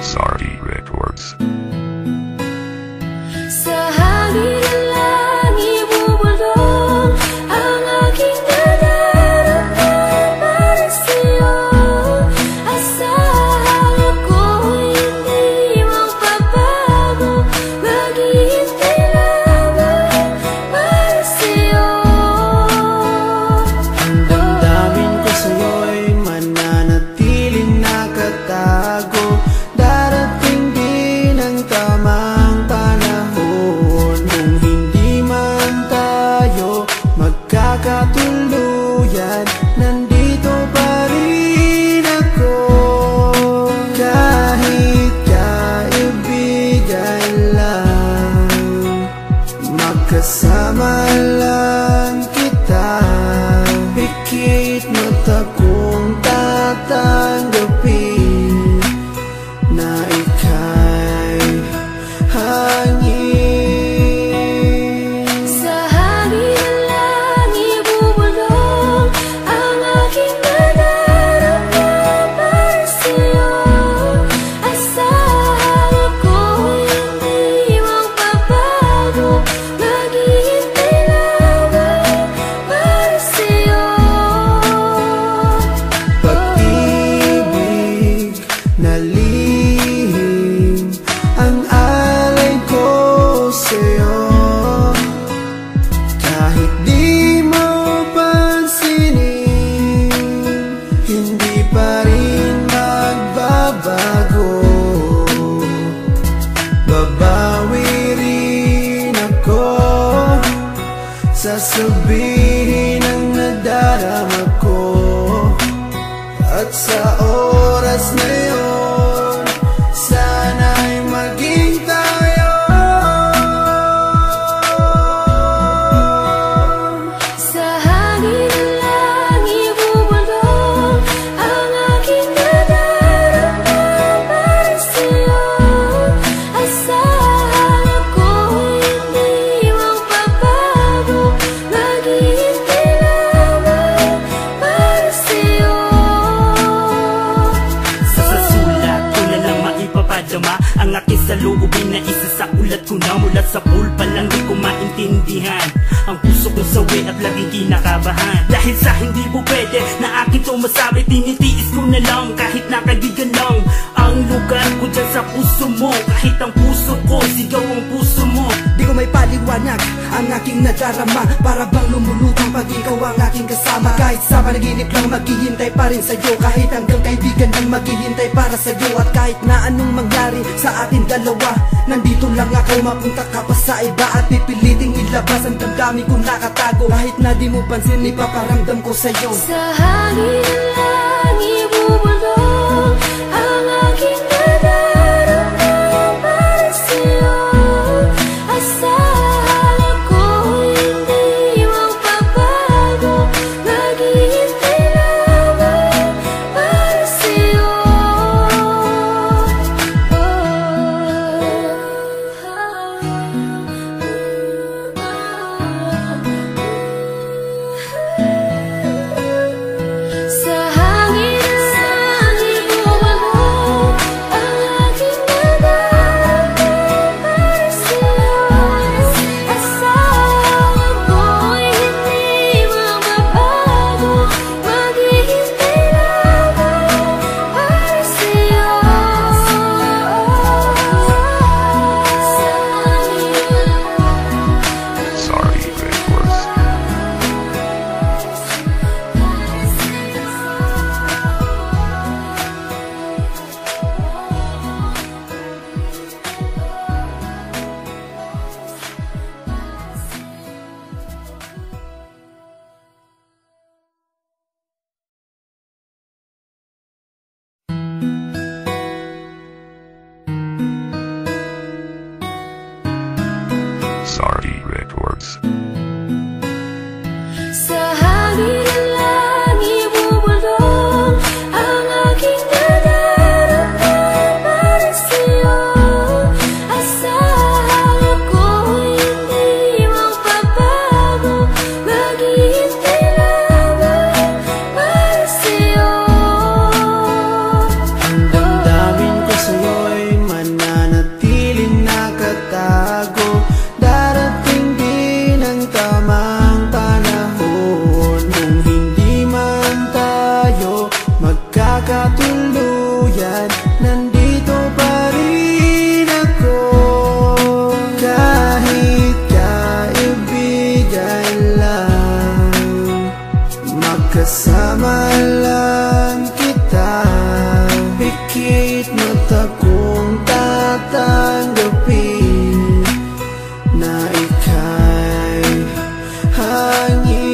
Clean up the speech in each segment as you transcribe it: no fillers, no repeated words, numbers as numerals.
Sorry Records. Sa hangin ng langit bubulong ang aking nadarama para sa'yo. Asahan ako'y hindi magbabago, maghihintay lamang para sa'yo. Ang damdamin ko sa'yo'y mananatiling nakatago. Darating din ang tamang panahon, kung hindi man tayo magkakatuluyan, nandito pa rin ako. Kahit kaibigan lang, magkasama lang kita. Pikit mata kong tatanggapin na ika'y hangin. Sa hangin ng langit bubulong ang aking nadarama para sa'yo. Asahan ako'y hindi magbabago, maghihintay lamang para sa'yo. Pag-ibig na lihim ang alay ko sa'yo. Kahit di mo pansinin, hindi pa rin magbabago. Babawi rin ako, sasabihin ang nadarama ko. At sa oras na yun, sana'y maging tayo. Sa hangin ng langit bubulong ang aking nadarama para sa'yo. Asahan ako'y hindi magbabago, maghihintay lamang para sa'yo. Sa sulat ko na lang maipapadama ang aking saloobin na isa sa ulat ko na. Mula sa pool pa lang di ko maintindihan ang puso kong sawi at laging kinakabahan. Dahil sa hindi po pwede na aking to masabi, tinitiis ko na lang kahit na kaibigan lang ang lugar ko dyan sa puso mo. Kahit ang puso ko, sigaw ang puso mo. Di ko may paliwanag ang aking nadarama, para bang lumulutang pag ikaw ang aking kasama. Kahit sa panaginip lang maghihintay pa rin sa'yo, kahit hanggang kaibigan lang maghihintay para sa'yo. At kahit na anong mangyari sa ating dalawa, nandito lang ako, mapunta ka pa sa iba at pipiliting ilabas ang damdamin kong nakatago. Kahit na di mo pansin, ipaparamdam ko sa'yo. Sa hangin ng langit bubulong ang aking nadarama para sa'yo. Asahan ako'y hindi magbabago, maghihintay lamang para sa'yo. Sa hangin ng langit bubulong ang aking nadarama para sa'yo. Asahan ako'y hindi magbabago, maghihintay lamang para sa'yo. Sorry Records. Sorry Records. Sa hangin ng langit bubulong ang aking nadarama para sa'yo. Asahan ako'y hindi magbabago, maghihintay lamang para sa'yo. Ang damdamin ko sa'yo'y yan, nandito pa rin ako. Kahit kaibigan lang, magkasama lang kita. Pikit mata kong tatanggapin na ika'y hangin.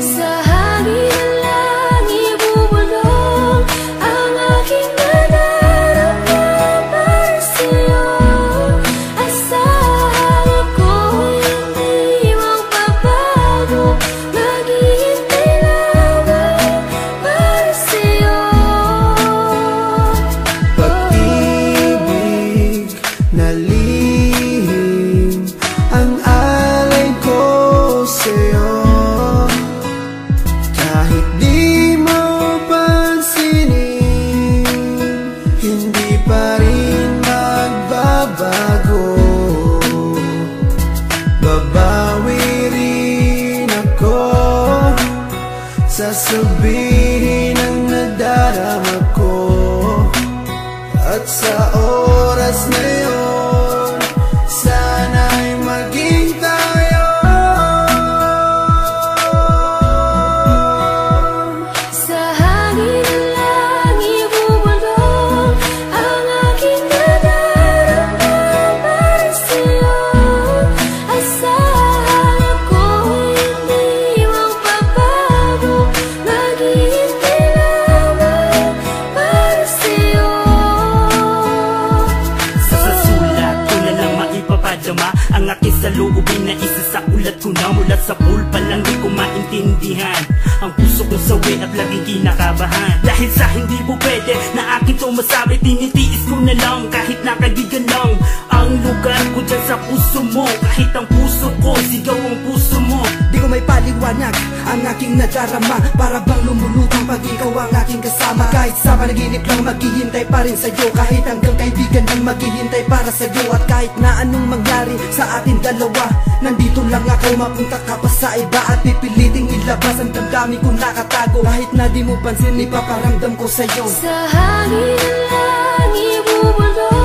Sa hangin lang ibubulong ang aking nadarama para sa'yo. Asahan ako'y hindi magbabago, maghihintay lamang para sa'yo. Pag-ibig na lihim ang alay ko sa'yo. Kahit di mo pansinin, hindi pa rin magbabago. Babawi rin ako, sasabihin ang nadarama ko. At sa oras na yun, sana'y maging tayo. Sa hangin lang ibubulong ang aking nadarama para sa'yo. Asahan ako'y hindi magbabago, maghihintay lamang para sa'yo. Sa sulat ko na lang maipapadama ang aking saloobin na isa sa ulat ko na. Mula sa pulpa lang di ko maintindihan ang puso kong sawi at laging kinakabahan. Dahil sa hindi mo pwede na akin to masabi, tinitiis ko na lang kahit na kaibigan lang ang lugar ko dyan sa puso mo. Kahit ang puso ko, sigaw ang puso mo. Di ko may paliwanag ang aking nadarama, para bang lumulutang pag ikaw ang aking kasama. Kahit sa panaginip lang maghihintay pa rin sa'yo, kahit hanggang kaibigan lang maghihintay para sa'yo. At kahit na anong mangyari sa atin dalawa, nandito lang ako, mapunta ka pa sa iba at pipiliting ilabas ang damdamin ko nakatago. Kahit na di mo pansin, ipaparamdam ko sa'yo. Sa hangin lang ibubulong